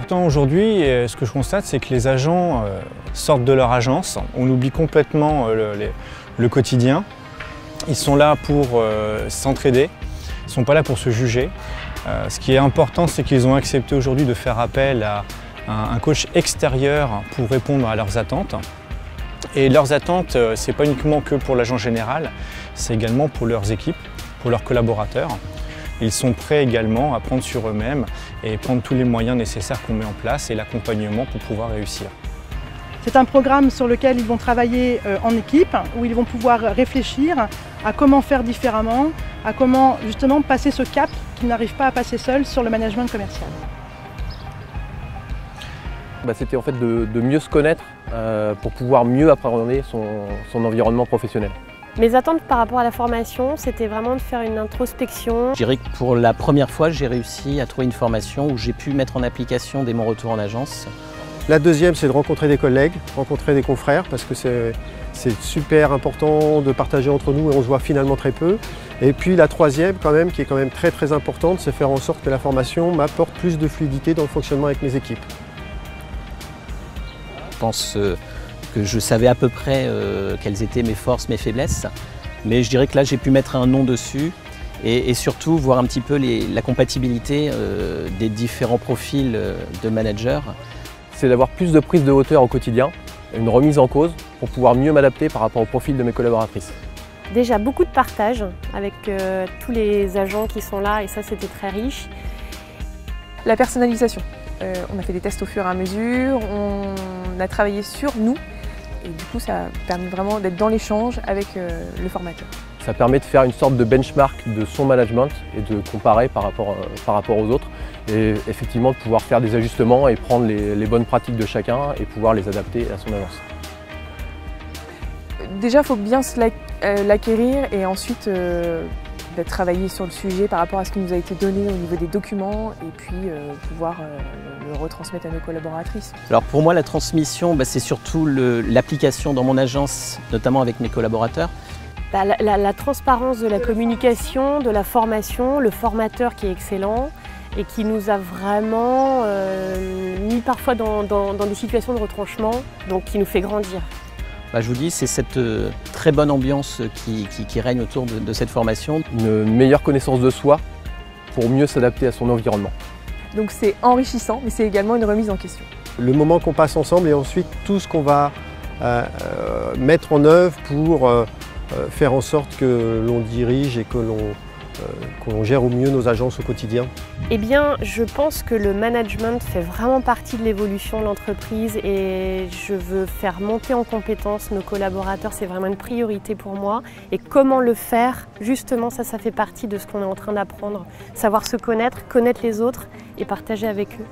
important aujourd'hui, et ce que je constate, c'est que les agents sortent de leur agence. On oublie complètement le quotidien. Ils sont là pour s'entraider, ils ne sont pas là pour se juger. Ce qui est important, c'est qu'ils ont accepté aujourd'hui de faire appel à un coach extérieur pour répondre à leurs attentes. Et leurs attentes, ce n'est pas uniquement que pour l'agent général, c'est également pour leurs équipes, pour leurs collaborateurs. Ils sont prêts également à prendre sur eux-mêmes et prendre tous les moyens nécessaires qu'on met en place et l'accompagnement pour pouvoir réussir. C'est un programme sur lequel ils vont travailler en équipe, où ils vont pouvoir réfléchir à comment faire différemment, à comment justement passer ce cap qu'ils n'arrivent pas à passer seuls sur le management commercial. C'était en fait de mieux se connaître pour pouvoir mieux appréhender son environnement professionnel. Mes attentes par rapport à la formation, c'était vraiment de faire une introspection. Je dirais que pour la première fois, j'ai réussi à trouver une formation où j'ai pu mettre en application dès mon retour en agence. La deuxième, c'est de rencontrer des collègues, rencontrer des confrères, parce que c'est super important de partager entre nous et on se voit finalement très peu. Et puis la troisième, quand même, qui est quand même très importante, c'est faire en sorte que la formation m'apporte plus de fluidité dans le fonctionnement avec mes équipes. Je pense que je savais à peu près quelles étaient mes forces, mes faiblesses, mais je dirais que là j'ai pu mettre un nom dessus et surtout voir un petit peu la compatibilité des différents profils de managers. C'est d'avoir plus de prise de hauteur au quotidien, une remise en cause pour pouvoir mieux m'adapter par rapport au profil de mes collaboratrices. Déjà beaucoup de partage avec tous les agents qui sont là et ça c'était très riche. La personnalisation. On a fait des tests au fur et à mesure, on a travaillé sur nous et du coup ça permet vraiment d'être dans l'échange avec le formateur. Ça permet de faire une sorte de benchmark de son management et de comparer par rapport aux autres et effectivement de pouvoir faire des ajustements et prendre les bonnes pratiques de chacun et pouvoir les adapter à son agence. Déjà il faut bien l'acquérir et ensuite travailler sur le sujet par rapport à ce qui nous a été donné au niveau des documents et puis pouvoir le retransmettre à nos collaboratrices. Alors pour moi la transmission, c'est surtout l'application dans mon agence, notamment avec mes collaborateurs. La transparence de la communication, de la formation, le formateur qui est excellent et qui nous a vraiment mis parfois dans des situations de retranchement, donc qui nous fait grandir. Je vous dis, c'est cette très bonne ambiance qui règne autour de cette formation. Une meilleure connaissance de soi pour mieux s'adapter à son environnement. Donc c'est enrichissant, mais c'est également une remise en question. Le moment qu'on passe ensemble et ensuite tout ce qu'on va mettre en œuvre pour faire en sorte que l'on dirige et que l'on gère au mieux nos agences au quotidien. Eh bien, je pense que le management fait vraiment partie de l'évolution de l'entreprise et je veux faire monter en compétence nos collaborateurs, c'est vraiment une priorité pour moi. Et comment le faire, justement, ça fait partie de ce qu'on est en train d'apprendre. Savoir se connaître, connaître les autres et partager avec eux.